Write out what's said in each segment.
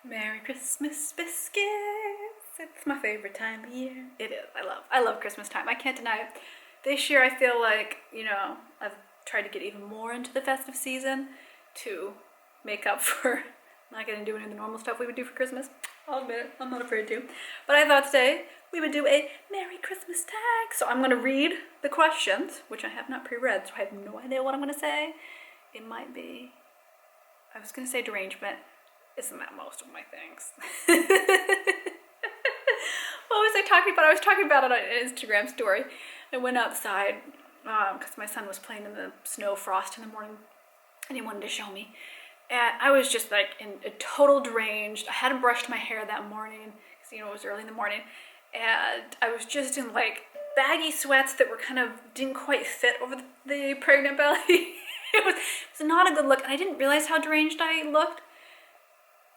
Merry Christmas biscuits. It's my favorite time of year. It is. I love Christmas time. I can't deny it. This year I feel like, I've tried to get even more into the festive season to make up for not getting to do any of the normal stuff we would do for Christmas. I'll admit it. I'm not afraid to. But I thought today we would do a Merry Christmas tag. So I'm going to read the questions, which I have not pre-read, so I have no idea what I'm going to say. It might be, I was going to say derangement. Isn't that most of my things? What was I talking about? I was talking about it on an Instagram story. I went outside because my son was playing in the snow frost in the morning and he wanted to show me. And I was just like in a total deranged. I hadn't brushed my hair that morning because, it was early in the morning. And I was just in like baggy sweats that were didn't quite fit over the pregnant belly. It was not a good look. And I didn't realize how deranged I looked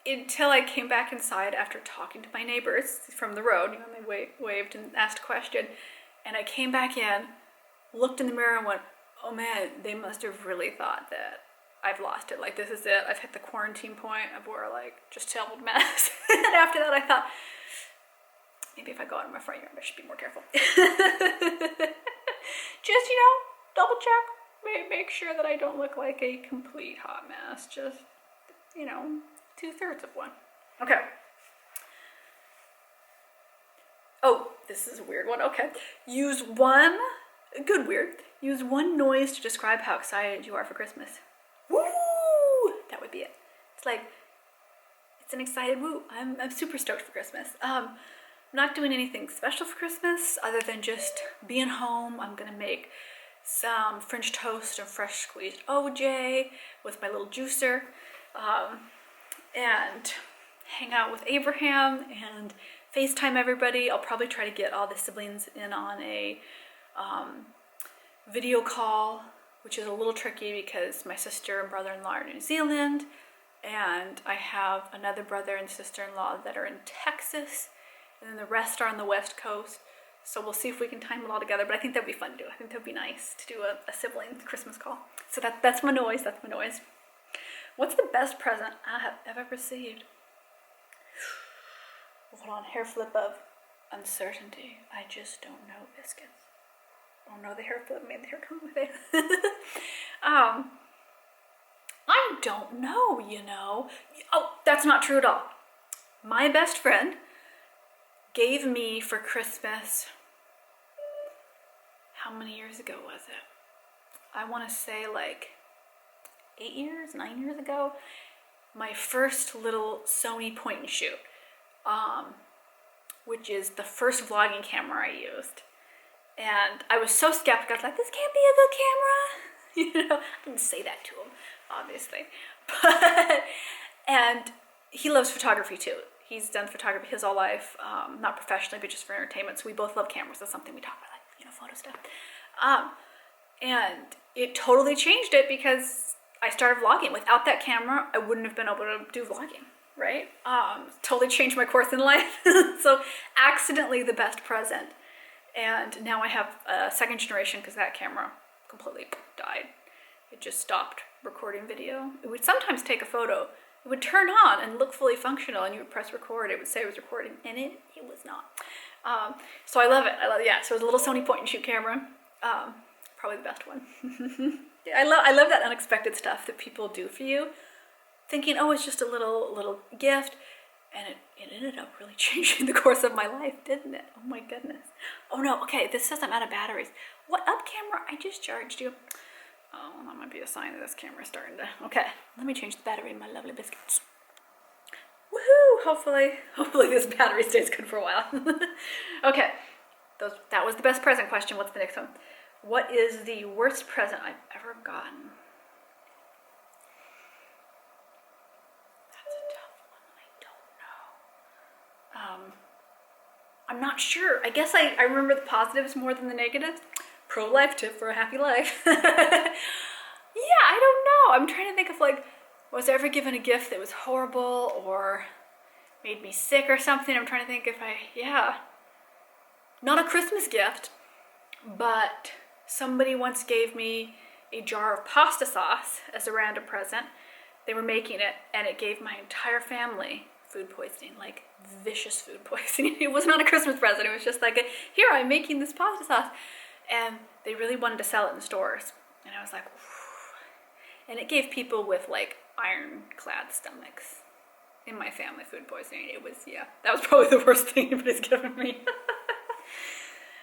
until I came back inside after talking to my neighbors from the road. They waved and asked a question. And I came back in, looked in the mirror and went, oh man, they must have really thought that I've lost it. Like, this is it. I've hit the quarantine point. I've wore like just disheveled mess. And after that I thought, maybe if I go out in my front yard, I should be more careful. Just, double check. Make sure that I don't look like a complete hot mess. Just, 2/3 of one. Okay. Oh, this is a weird one. Okay. Use one noise to describe how excited you are for Christmas. Woo! That would be it. It's an excited woo. I'm super stoked for Christmas. I'm not doing anything special for Christmas other than just being home. I'm gonna make some French toast and fresh squeezed OJ with my little juicer. And hang out with Abraham and FaceTime everybody. I'll probably try to get all the siblings in on a video call, which is a little tricky because my sister and brother-in-law are in New Zealand, and I have another brother and sister-in-law that are in Texas, and then the rest are on the West Coast. So we'll see if we can time it all together, but I think that'd be fun to do. I think that'd be nice to do a sibling Christmas call. So that's my noise. What's the best present I have ever received? Hold on, hair flip of uncertainty. I just don't know, biscuits. Oh no, the hair flip made the hair come with it. I don't know, Oh, that's not true at all. My best friend gave me for Christmas, how many years ago was it? I want to say like 9 years ago, my first little Sony point and shoot, which is the first vlogging camera I used. And I was so skeptical. I was like, this can't be a good camera. I didn't say that to him, obviously. And he loves photography too. He's done photography his whole life, not professionally, but just for entertainment. So we both love cameras. That's something we talk about, like, photo stuff. And it totally changed it because I started vlogging. Without that camera, I wouldn't have been able to do vlogging, right? Totally changed my course in life. So accidentally the best present. And now I have a second generation because that camera completely died. It just stopped recording video. It would sometimes take a photo. It would turn on and look fully functional, and you would press record. It would say it was recording, and it was not. So I love it. Yeah. So it was a little Sony point and shoot camera. Probably the best one. Yeah, I love that unexpected stuff that people do for you, thinking, oh, it's just a little gift, and it ended up really changing the course of my life, didn't it? Oh my goodness. Oh no, okay, this says I'm out of batteries. What up, camera? I just charged you. Oh, that might be a sign that this camera's starting to, okay, let me change the battery in my lovely biscuits. Woohoo! Hopefully this battery stays good for a while. Okay, that was the best present question. What's the next one? What is the worst present I've ever gotten? That's a tough one. I don't know. I'm not sure. I guess I remember the positives more than the negatives. Pro-life tip for a happy life. Yeah, I don't know. I'm trying to think of, like, was I ever given a gift that was horrible or made me sick or something? I'm trying to think if not a Christmas gift, but somebody once gave me a jar of pasta sauce as a random present. They were making it, and it gave my entire family food poisoning, like vicious food poisoning. It was not a Christmas present. It was just like, here, I'm making this pasta sauce. And they really wanted to sell it in stores. And I was like, whew. And it gave people with like ironclad stomachs in my family food poisoning. It was, yeah, that was probably the worst thing anybody's given me.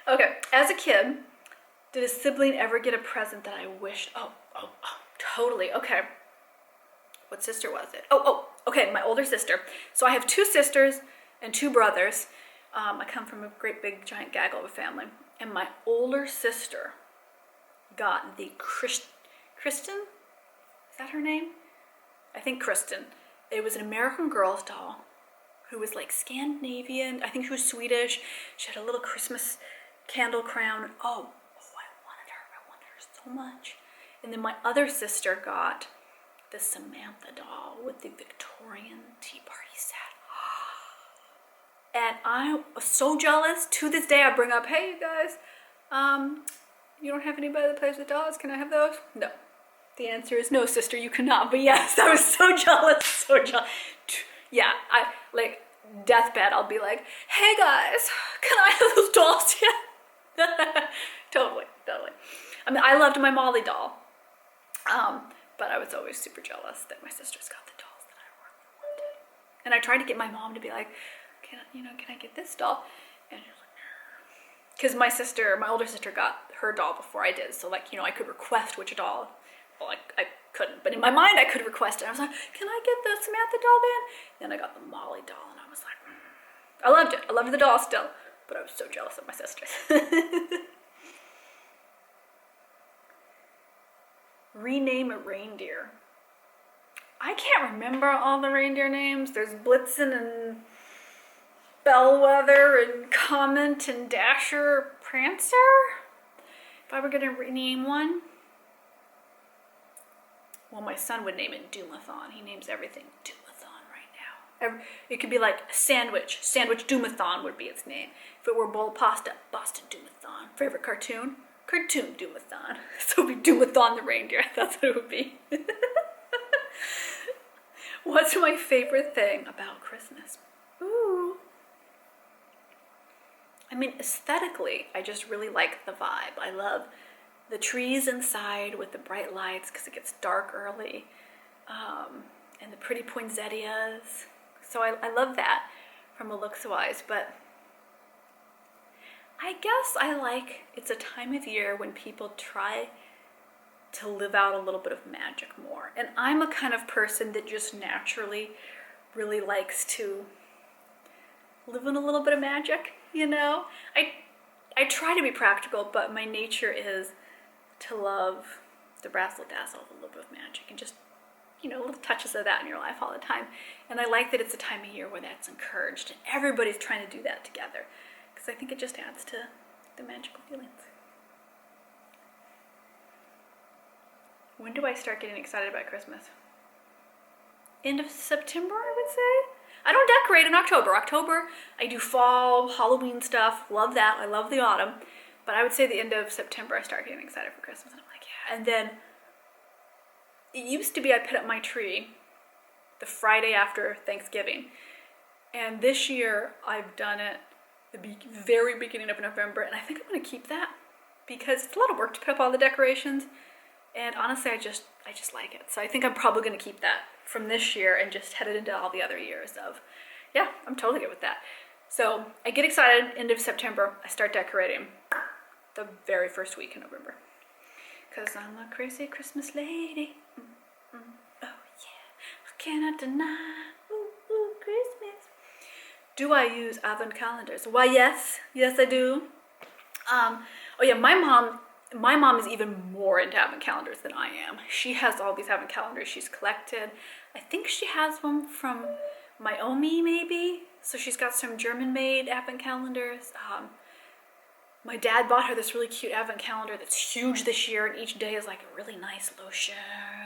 Okay, as a kid, did a sibling ever get a present that I wished? Oh, totally. Okay. What sister was it? Okay, my older sister. So I have 2 sisters and 2 brothers. I come from a great big giant gaggle of a family. And my older sister got the Kristen? Is that her name? I think Kristen. It was an American Girl's doll who was like Scandinavian. I think she was Swedish. She had a little Christmas candle crown. Oh, I wanted her so much. And then my other sister got the Samantha doll with the Victorian tea party set. And I was so jealous. To this day, I bring up, hey, you guys, you don't have anybody that plays with dolls? Can I have those? No. The answer is no, sister, you cannot. But yes, I was so jealous, so jealous. Yeah, I, like, deathbed, I'll be like, hey, guys, can I have those dolls yet? Totally. I mean, I loved my Molly doll. But I was always super jealous that my sisters got the dolls that I really wanted. And I tried to get my mom to be like, can I get this doll? And she was like, because my older sister got her doll before I did. So like, I could request which doll. Well, I couldn't, but in my mind I could request it. I was like, can I get the Samantha doll then? Then I got the Molly doll and I was like, I loved it. I loved the doll still, but I was so jealous of my sisters. Rename a reindeer. I can't remember all the reindeer names. There's Blitzen and Bellwether and Comet and Dasher, Prancer. If I were going to rename one, well, my son would name it Doomathon. He names everything Doomathon right now. It could be like Sandwich Doomathon would be its name. If it were bowl pasta, Boston Doomathon. Favorite cartoon? Cartoon Doomathon. So it would be Doomathon the reindeer. That's what it would be. What's my favorite thing about Christmas? Ooh. I mean, aesthetically, I just really like the vibe. I love the trees inside with the bright lights because it gets dark early, and the pretty poinsettias. So I love that from a looks-wise, but I guess I like it's a time of year when people try to live out a little bit of magic more. And I'm a kind of person that just naturally really likes to live in a little bit of magic, I try to be practical, but my nature is to love the razzle dazzle of a little bit of magic and just, little touches of that in your life all the time. And I like that it's a time of year where that's encouraged and everybody's trying to do that together because I think it just adds to the magical feelings. When do I start getting excited about Christmas? End of September, I would say. I don't decorate in October. October, I do fall, Halloween stuff. Love that. I love the autumn. But I would say the end of September, I start getting excited for Christmas. And I'm like, yeah. And then it used to be I put up my tree the Friday after Thanksgiving. And this year, I've done it the very beginning of November. And I think I'm going to keep that because it's a lot of work to put up all the decorations. And honestly, I just like it. So I think I'm probably going to keep that from this year and just head it into all the other years of, yeah, I'm totally good with that. So I get excited, end of September, I start decorating the very first week in November. Because I'm a crazy Christmas lady. Oh yeah, I cannot deny, ooh, Christmas. Do I use advent calendars? Why, yes, I do. Oh yeah, my mom is even more into advent calendars than I am. She has all these advent calendars she's collected. I think she has one from Naomi, maybe. So she's got some German-made advent calendars. My dad bought her this really cute advent calendar that's huge this year, and each day is like a really nice lotion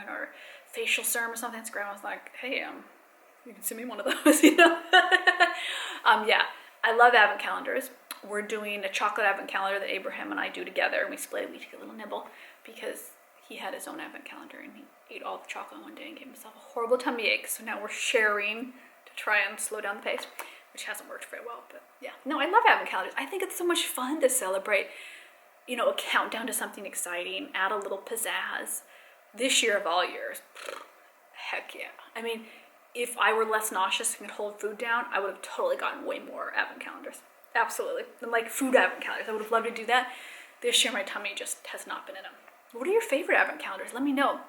or facial serum or something. So Grandma's like, hey, you can send me one of those, Yeah, I love advent calendars. We're doing a chocolate advent calendar that Abraham and I do together, and we split it. We take a little nibble because he had his own advent calendar and he ate all the chocolate one day and gave himself a horrible tummy ache. So now we're sharing to try and slow down the pace, which hasn't worked very well, but yeah. No, I love advent calendars. I think it's so much fun to celebrate, you know, a countdown to something exciting, add a little pizzazz. This year of all years, heck yeah. I mean, if I were less nauseous and could hold food down, I would have totally gotten way more advent calendars. Absolutely. And like food advent calendars, I would have loved to do that. This year my tummy just has not been in them. What are your favorite advent calendars? Let me know.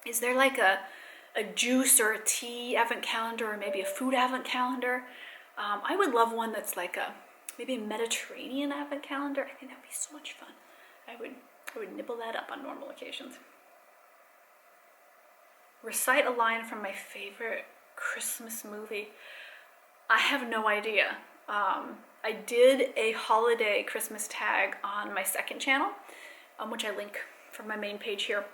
Is there like a juice or a tea advent calendar, or maybe a food advent calendar? I would love one that's like maybe a Mediterranean advent calendar. I think that would be so much fun. I would nibble that up on normal occasions. Recite a line from my favorite Christmas movie. I have no idea. I did a holiday Christmas tag on my second channel, which I link from my main page here.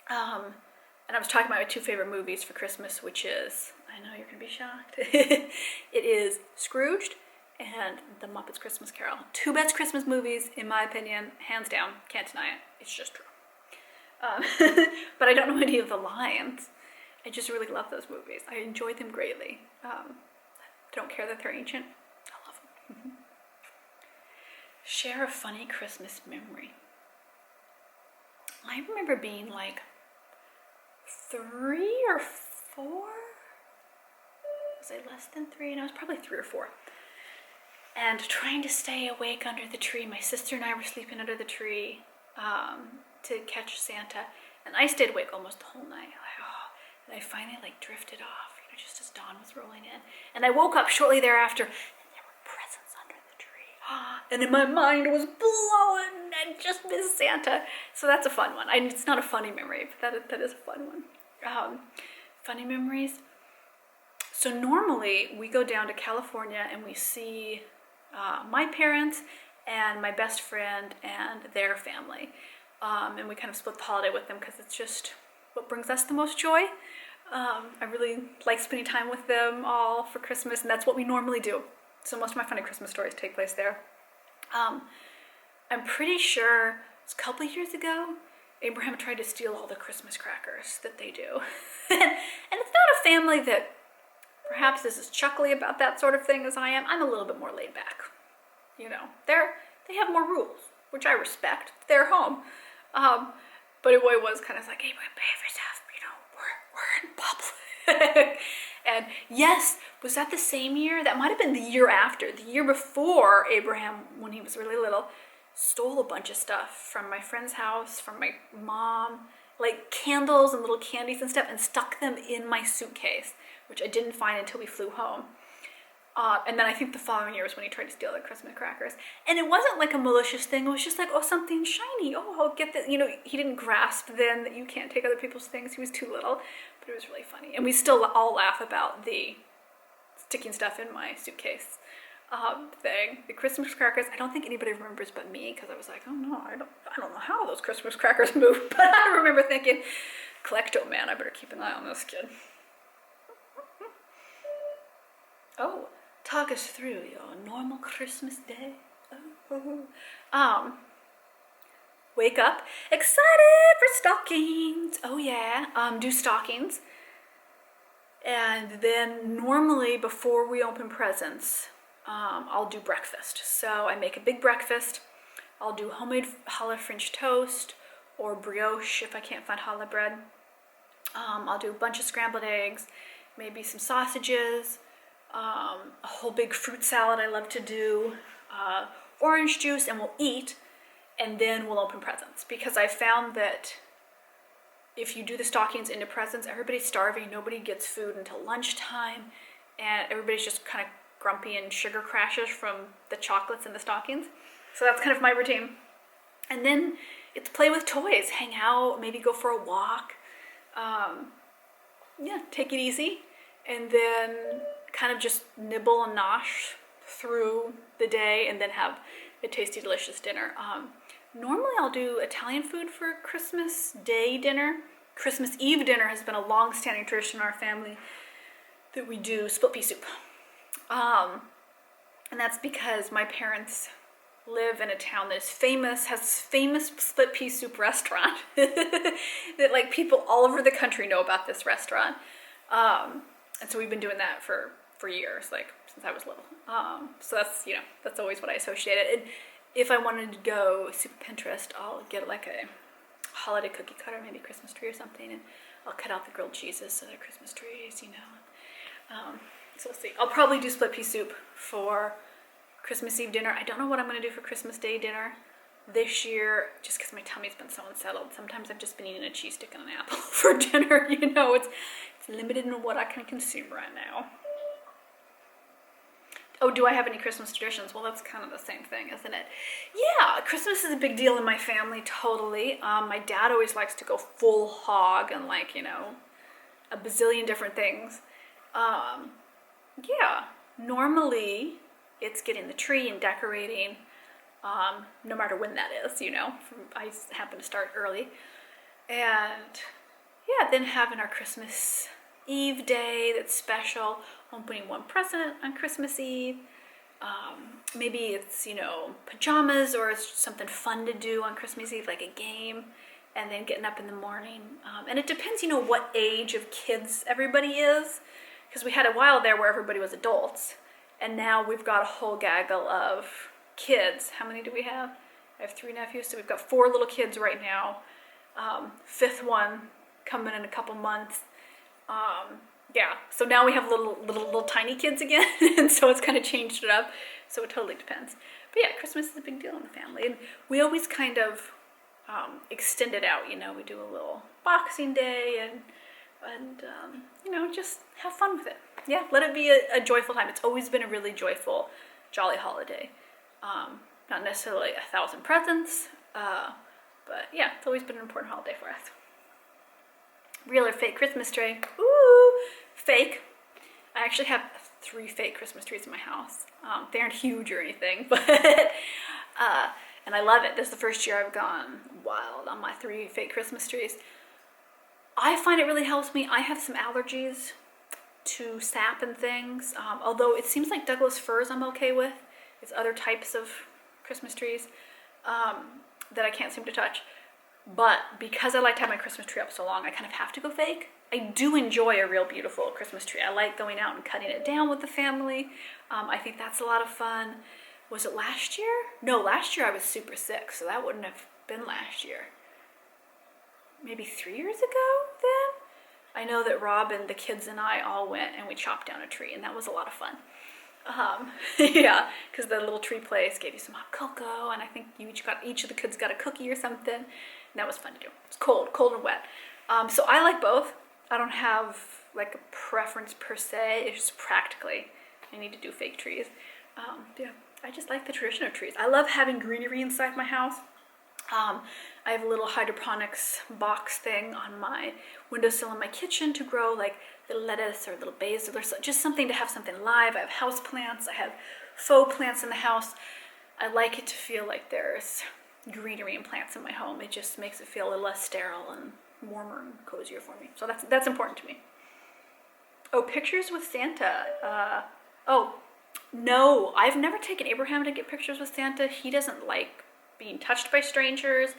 And I was talking about my two favorite movies for Christmas, which is, I know you're gonna be shocked, it is Scrooged and The Muppets Christmas Carol. Two best Christmas movies, in my opinion, hands down, can't deny it, it's just true. But I don't know any of the lines. I just really love those movies. I enjoy them greatly. Don't care that they're ancient. I love them. Share a funny Christmas memory. I remember being like 3 or 4. Was I less than 3? No, I was probably 3 or 4. And trying to stay awake under the tree. My sister and I were sleeping under the tree to catch Santa. And I stayed awake almost the whole night. And I finally like drifted off, you know, just as dawn was rolling in. And I woke up shortly thereafter, and there were presents under the tree. And in my mind it was blowing, and just missed Santa. So that's a fun one. It's not a funny memory, but that is a fun one. Funny memories. So normally we go down to California and we see my parents and my best friend and their family. And we kind of split the holiday with them because it's just what brings us the most joy. I really like spending time with them all for Christmas, and that's what we normally do. So most of my funny Christmas stories take place there. I'm pretty sure it was a couple of years ago, Abraham tried to steal all the Christmas crackers that they do. And it's not a family that perhaps is as chuckly about that sort of thing as I am. I'm a little bit more laid back. You know, they have more rules, which I respect. They're home. But it was kind of like, Abraham, behave yourself, you know, we're in public. And yes, was that the same year? That might have been the year after. The year before, Abraham, when he was really little, stole a bunch of stuff from my friend's house, from my mom, like candles and little candies and stuff, and stuck them in my suitcase, which I didn't find until we flew home. And then I think the following year was when he tried to steal the Christmas crackers. And it wasn't like a malicious thing. It was just like, oh, something shiny. Oh, I'll get this. You know, he didn't grasp then that you can't take other people's things. He was too little. But it was really funny. And we still all laugh about the sticking stuff in my suitcase thing. The Christmas crackers, I don't think anybody remembers but me, because I was like, oh no, I don't know how those Christmas crackers move. But I remember thinking, Klecto man, I better keep an eye on this kid. Oh. Talk us through your normal Christmas day. Wake up, excited for stockings. Oh yeah, do stockings. And then normally before we open presents, I'll do breakfast. So I make a big breakfast. I'll do homemade challah French toast or brioche if I can't find challah bread. I'll do a bunch of scrambled eggs, maybe some sausages, a whole big fruit salad I love to do, orange juice, and we'll eat, and then we'll open presents. Because I found that if you do the stockings into presents, everybody's starving, nobody gets food until lunchtime, and everybody's just kind of grumpy and sugar crashes from the chocolates in the stockings. So that's kind of my routine. And then it's play with toys, hang out, maybe go for a walk. Yeah, take it easy, and then kind of just nibble and nosh through the day, and then have a tasty, delicious dinner. Normally I'll do Italian food for Christmas Day dinner. Christmas Eve dinner has been a long-standing tradition in our family that we do split pea soup. And that's because my parents live in a town that is famous, has this famous split pea soup restaurant that like people all over the country know about this restaurant. And so we've been doing that for for years, like since I was little. So that's, you know, that's always what I associated. And if I wanted to go super Pinterest, I'll get like a holiday cookie cutter, maybe Christmas tree or something, and I'll cut out the grilled cheeses so they're Christmas trees, you know. So we'll see. I'll probably do split pea soup for Christmas Eve dinner. I don't know what I'm going to do for Christmas Day dinner this year, just because my tummy's been so unsettled. Sometimes I've just been eating a cheese stick and an apple for dinner, you know. It's limited in what I can consume right now. Oh, do I have any Christmas traditions? Well, that's kind of the same thing, isn't it? Yeah, Christmas is a big deal in my family, totally. My dad always likes to go full hog and, like, you know, a bazillion different things. Yeah, normally it's getting the tree and decorating, no matter when that is, you know. I happen to start early. And yeah, then having our Christmas Eve day that's special, opening one present on Christmas Eve. Maybe it's, you know, pajamas, or it's something fun to do on Christmas Eve, like a game, and then getting up in the morning. And it depends, you know, what age of kids everybody is, because we had a while there where everybody was adults, and now we've got a whole gaggle of kids. How many do we have? I have 3 nephews, so we've got 4 little kids right now. 5th one coming in a couple months. Yeah, so now we have little tiny kids again, and so it's kind of changed it up. So it totally depends. But yeah, Christmas is a big deal in the family, and we always kind of extend it out. You know, we do a little Boxing Day, and you know, just have fun with it. Yeah, let it be a joyful time. It's always been a really joyful, jolly holiday. Not necessarily 1,000 presents, but yeah, it's always been an important holiday for us. Real or fake Christmas tree? Ooh, fake. I actually have 3 fake Christmas trees in my house. They aren't huge or anything, but and I love it. This is the first year I've gone wild on my 3 fake Christmas trees. I find it really helps me. I have some allergies to sap and things, although it seems like Douglas firs I'm okay with. It's other types of Christmas trees that I can't seem to touch. But because I like to have my Christmas tree up so long, I kind of have to go fake. I do enjoy a real beautiful Christmas tree. I like going out and cutting it down with the family. I think that's a lot of fun. Was it last year? No, last year I was super sick, so that wouldn't have been last year. Maybe 3 years ago then? I know that Rob and the kids and I all went and we chopped down a tree, and that was a lot of fun. Yeah, because the little tree place gave you some hot cocoa, and I think each of the kids got a cookie or something, and that was fun to do. It's cold and wet. So I like both. I don't have like a preference per se. It's just practically I need to do fake trees. Yeah, I just like the tradition of trees. I love having greenery inside my house. I have a little hydroponics box thing on my windowsill in my kitchen to grow like little lettuce or little basil or just something to have something live. I have house plants. I have faux plants in the house. I like it to feel like there's greenery and plants in my home. It just makes it feel a little less sterile and warmer and cozier for me. So that's important to me. Oh, pictures with Santa. Oh, no, I've never taken Abraham to get pictures with Santa. He doesn't like being touched by strangers.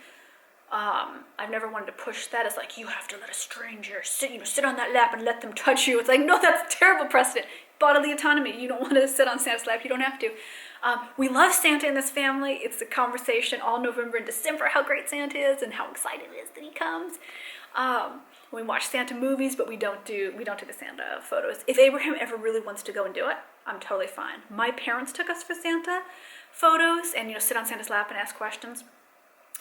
I've never wanted to push that as like, you have to let a stranger sit on that lap and let them touch you. It's like, no, that's terrible precedent. Bodily autonomy. You don't want to sit on Santa's lap. You don't have to. We love Santa in this family. It's a conversation all November and December how great Santa is and how excited it is that he comes. We watch Santa movies, but we don't do the Santa photos. If Abraham ever really wants to go and do it, I'm totally fine. My parents took us for Santa photos and, sit on Santa's lap and ask questions.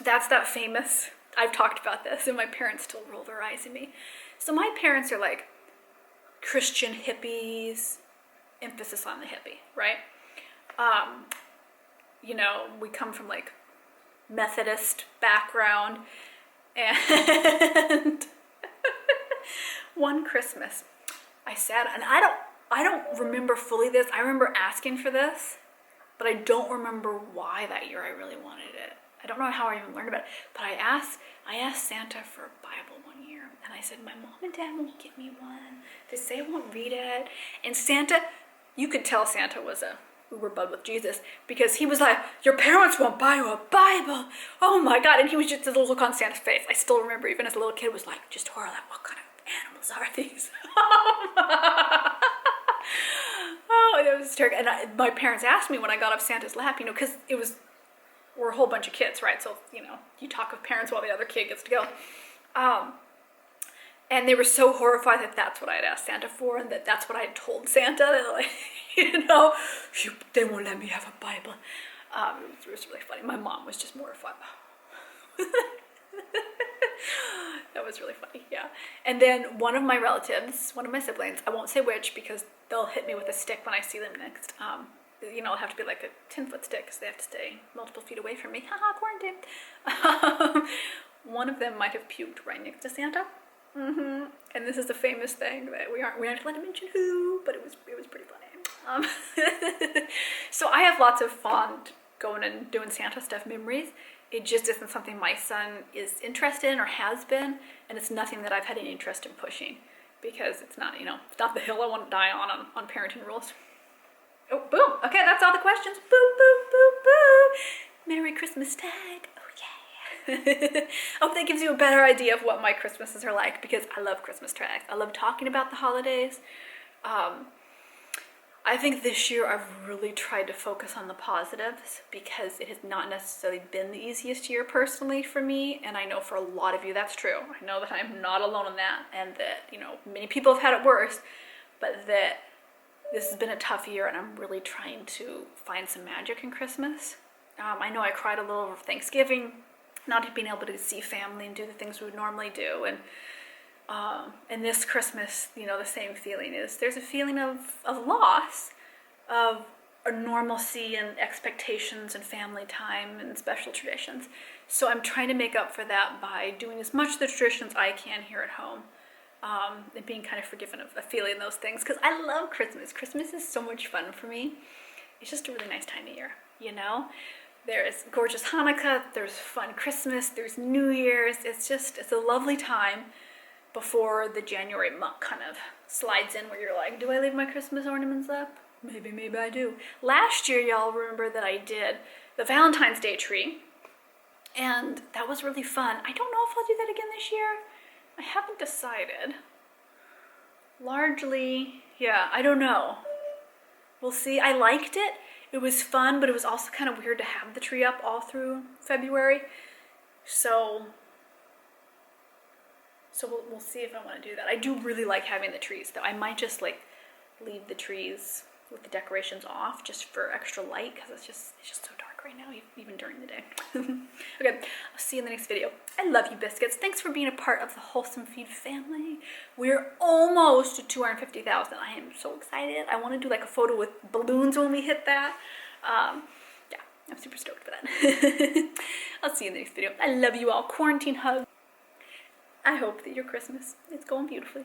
That's that famous, I've talked about this, and my parents still roll their eyes at me. So my parents are like Christian hippies, emphasis on the hippie, right? We come from like Methodist background, and one Christmas I sat, and I don't remember fully this. I remember asking for this, but I don't remember why that year I really wanted it. I don't know how I even learned about it, but I asked Santa for a Bible one year, and I said, my mom and dad won't get me one. They say I won't read it. And Santa, you could tell Santa was a uber bud with Jesus, because he was like, your parents won't buy you a Bible. Oh my God. And he was just a little look on Santa's face. I still remember, even as a little kid, was like, just horror, like, what kind of animals are these? Oh, that was hysterical. And my parents asked me when I got off Santa's lap, you know, because we're a whole bunch of kids, right? So, you know, you talk with parents while the other kid gets to go. And they were so horrified that that's what I had asked Santa for, and that's what I had told Santa. They're like, you know, they won't let me have a Bible. It was really funny. My mom was just mortified. That was really funny, yeah. And then one of my relatives, one of my siblings, I won't say which because they'll hit me with a stick when I see them next. You know, it'll have to be like a 10-foot stick because they have to stay multiple feet away from me. Haha, quarantine. One of them might have puked right next to Santa. And this is the famous thing that we aren't allowed to mention who, but it was pretty funny. So I have lots of fond going and doing Santa stuff memories. It just isn't something my son is interested in or has been, and it's nothing that I've had any interest in pushing because it's not, you know, it's not the hill I want to die on parenting rules. Oh, boom. Okay, that's all the questions. Boop, boop, boop, boop. Merry Christmas tag. Oh, yeah. I hope that gives you a better idea of what my Christmases are like because I love Christmas tags. I love talking about the holidays. I think this year I've really tried to focus on the positives because it has not necessarily been the easiest year personally for me, and I know for a lot of you that's true. I know that I'm not alone in that, and that, you know, many people have had it worse, but that this has been a tough year, and I'm really trying to find some magic in Christmas. I know I cried a little over Thanksgiving, not being able to see family and do the things we would normally do, and this Christmas, you know, the same feeling is there's a feeling of loss of a normalcy and expectations and family time and special traditions. So I'm trying to make up for that by doing as much of the traditions I can here at home, and being kind of forgiven of feeling those things because I love Christmas. Christmas is so much fun for me. It's just a really nice time of year, you know? There's gorgeous Hanukkah, there's fun Christmas, there's New Year's. It's a lovely time before the January muck kind of slides in where you're like, do I leave my Christmas ornaments up? Maybe I do. Last year, y'all remember that I did the Valentine's Day tree, and that was really fun. I don't know if I'll do that again this year. I haven't decided. Largely, yeah, I don't know. We'll see. I liked it. It was fun, but it was also kind of weird to have the tree up all through February. So we'll see if I want to do that. I do really like having the trees, though. I might just like leave the trees with the decorations off just for extra light because it's just so dark right now, even during the day. Okay, I'll see you in the next video. I love you, biscuits. Thanks for being a part of the Wholesome Feed family. We're almost to 250,000. I am so excited. I want to do like a photo with balloons when we hit that. Yeah, I'm super stoked for that. I'll see you in the next video. I love you all. Quarantine hug. I hope that your Christmas is going beautifully.